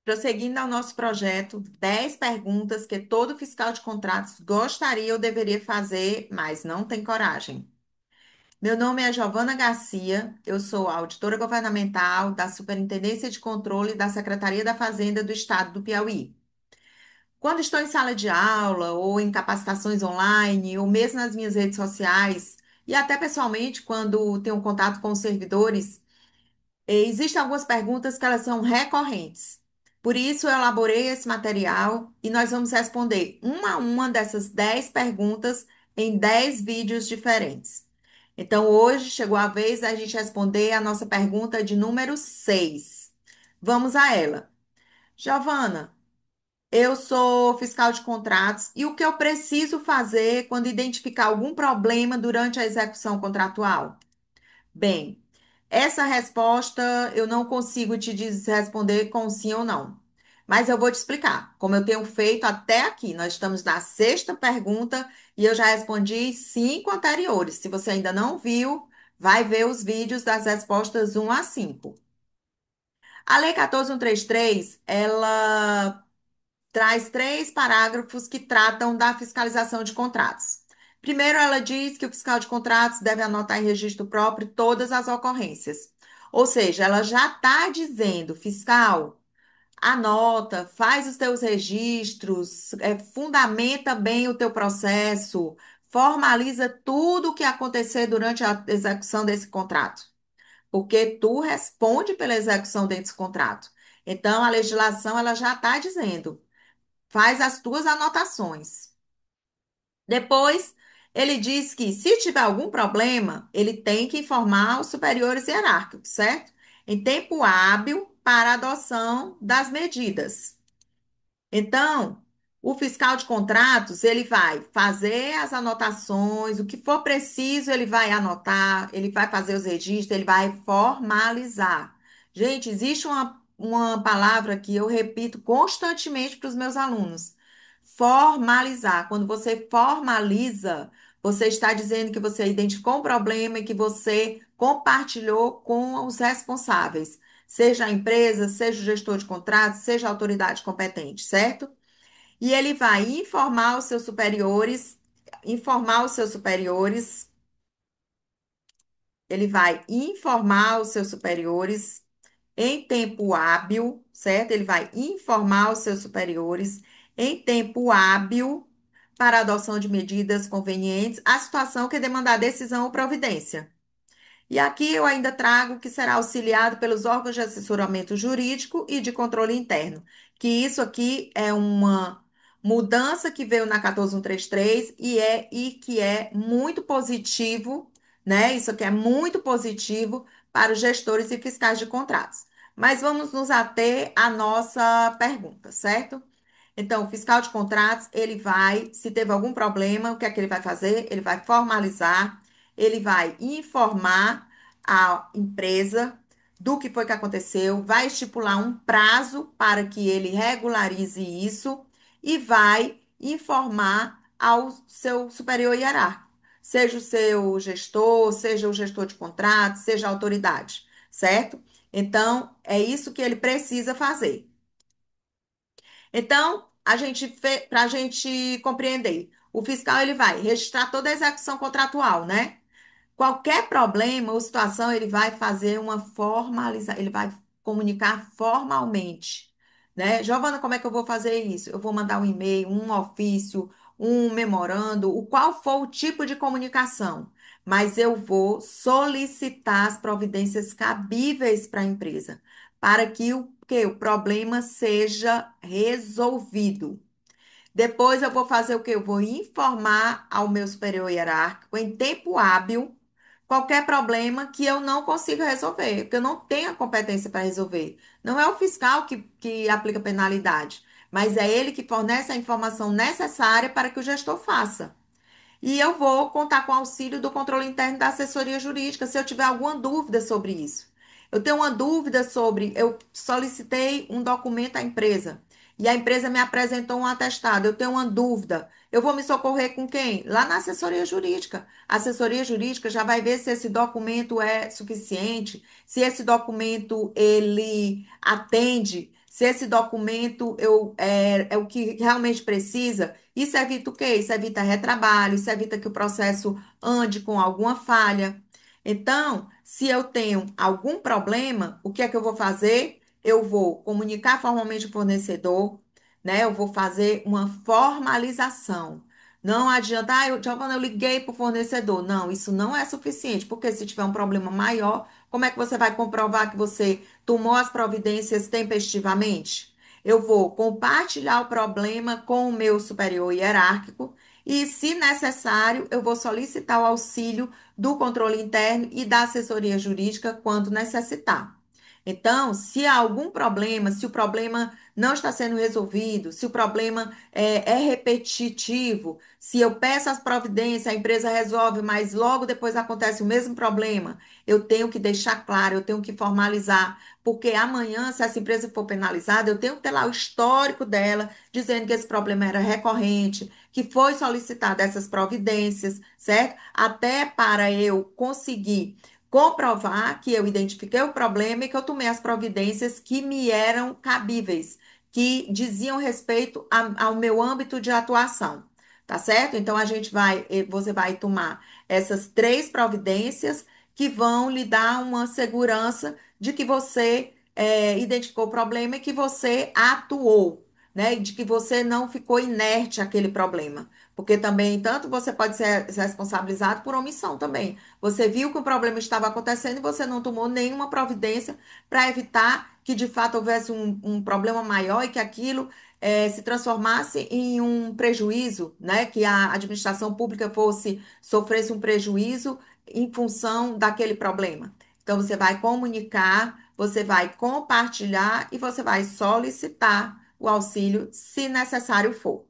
Prosseguindo ao nosso projeto, 10 perguntas que todo fiscal de contratos gostaria ou deveria fazer, mas não tem coragem. Meu nome é Giovana Garcia, eu sou auditora governamental da Superintendência de Controle da Secretaria da Fazenda do Estado do Piauí. Quando estou em sala de aula ou em capacitações online, ou mesmo nas minhas redes sociais, e até pessoalmente, quando tenho contato com os servidores, existem algumas perguntas que elas são recorrentes. Por isso, eu elaborei esse material e nós vamos responder uma a uma dessas 10 perguntas em 10 vídeos diferentes. Então, hoje chegou a vez da gente responder a nossa pergunta de número 6. Vamos a ela. Giovana, eu sou fiscal de contratos e o que eu preciso fazer quando identificar algum problema durante a execução contratual? Bem, essa resposta eu não consigo responder com sim ou não. Mas eu vou te explicar, como eu tenho feito até aqui. Nós estamos na sexta pergunta e eu já respondi 5 anteriores. Se você ainda não viu, vai ver os vídeos das respostas 1 a 5. A Lei 14.133, ela traz 3 parágrafos que tratam da fiscalização de contratos. Primeiro, ela diz que o fiscal de contratos deve anotar em registro próprio todas as ocorrências. Ou seja, ela já está dizendo, fiscal, anota, faz os teus registros, fundamenta bem o teu processo, formaliza tudo o que acontecer durante a execução desse contrato, porque tu responde pela execução desse contrato. Então, a legislação ela já está dizendo. Faz as tuas anotações. Depois, ele diz que se tiver algum problema, ele tem que informar os superiores hierárquicos, certo? Em tempo hábil para a adoção das medidas. Então, o fiscal de contratos, ele vai fazer as anotações, o que for preciso, ele vai anotar, ele vai fazer os registros, ele vai formalizar. Gente, existe uma palavra que eu repito constantemente para os meus alunos: formalizar. Quando você formaliza, você está dizendo que você identificou um problema e que você compartilhou com os responsáveis. Seja a empresa, seja o gestor de contratos, seja a autoridade competente, certo? E ele vai informar os seus superiores, ele vai informar os seus superiores em tempo hábil, certo? Ele vai informar os seus superiores em tempo hábil para a adoção de medidas convenientes à situação que demandar decisão ou providência. E aqui eu ainda trago que será auxiliado pelos órgãos de assessoramento jurídico e de controle interno, que isso aqui é uma mudança que veio na 14133 e que é muito positivo, né? Isso aqui é muito positivo para os gestores e fiscais de contratos. Mas vamos nos ater à nossa pergunta, certo? Então, o fiscal de contratos, ele vai, se teve algum problema, o que é que ele vai fazer? Ele vai formalizar, ele vai informar a empresa do que foi que aconteceu, vai estipular um prazo para que ele regularize isso e vai informar ao seu superior hierárquico, seja o seu gestor, seja o gestor de contratos, seja a autoridade, certo? Então, é isso que ele precisa fazer. Então, para a gente compreender, o fiscal ele vai registrar toda a execução contratual, né? Qualquer problema ou situação, ele vai fazer uma formalização, ele vai comunicar formalmente, né? Giovana, como é que eu vou fazer isso? Eu vou mandar um e-mail, um ofício, um memorando, o qual for o tipo de comunicação, mas eu vou solicitar as providências cabíveis para a empresa, para que o problema seja resolvido. Depois eu vou fazer o quê? Eu vou informar ao meu superior hierárquico em tempo hábil qualquer problema que eu não consiga resolver, que eu não tenha competência para resolver. Não é o fiscal que aplica penalidade, mas é ele que fornece a informação necessária para que o gestor faça. E eu vou contar com o auxílio do controle interno da assessoria jurídica, se eu tiver alguma dúvida sobre isso. Eu tenho uma dúvida sobre, eu solicitei um documento à empresa e a empresa me apresentou um atestado. Eu tenho uma dúvida. Eu vou me socorrer com quem? Lá na assessoria jurídica. A assessoria jurídica já vai ver se esse documento é suficiente, se esse documento ele atende, se esse documento é o que realmente precisa. Isso evita o quê? Isso evita retrabalho, isso evita que o processo ande com alguma falha. Então, se eu tenho algum problema, o que é que eu vou fazer? Eu vou comunicar formalmente o fornecedor, né? Eu vou fazer uma formalização. Não adianta, Giovana, eu liguei para o fornecedor. Não, isso não é suficiente, porque se tiver um problema maior, como é que você vai comprovar que você tomou as providências tempestivamente? Eu vou compartilhar o problema com o meu superior hierárquico e, se necessário, eu vou solicitar o auxílio do controle interno e da assessoria jurídica quando necessitar. Então, se há algum problema, se o problema não está sendo resolvido, se o problema é repetitivo, se eu peço as providências, a empresa resolve, mas logo depois acontece o mesmo problema, eu tenho que deixar claro, eu tenho que formalizar, porque amanhã, se essa empresa for penalizada, eu tenho que ter lá o histórico dela, dizendo que esse problema era recorrente, que foi solicitada essas providências, certo? Até para eu conseguir comprovar que eu identifiquei o problema e que eu tomei as providências que me eram cabíveis, que diziam respeito ao meu âmbito de atuação. Tá certo? Então você vai tomar essas três providências que vão lhe dar uma segurança de que você identificou o problema e que você atuou, né? E de que você não ficou inerte àquele problema. Porque também, tanto você pode ser responsabilizado por omissão também. Você viu que o problema estava acontecendo e você não tomou nenhuma providência para evitar que de fato houvesse um problema maior e que aquilo se transformasse em um prejuízo, né? Que a administração pública sofresse um prejuízo em função daquele problema. Então, você vai comunicar, você vai compartilhar e você vai solicitar o auxílio se necessário for.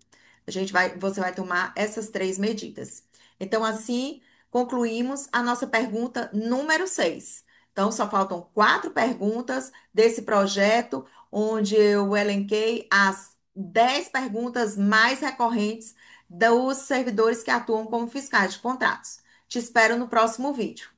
Você vai tomar essas três medidas. Então, assim, concluímos a nossa pergunta número 6. Então, só faltam quatro perguntas desse projeto, onde eu elenquei as 10 perguntas mais recorrentes dos servidores que atuam como fiscais de contratos. Te espero no próximo vídeo.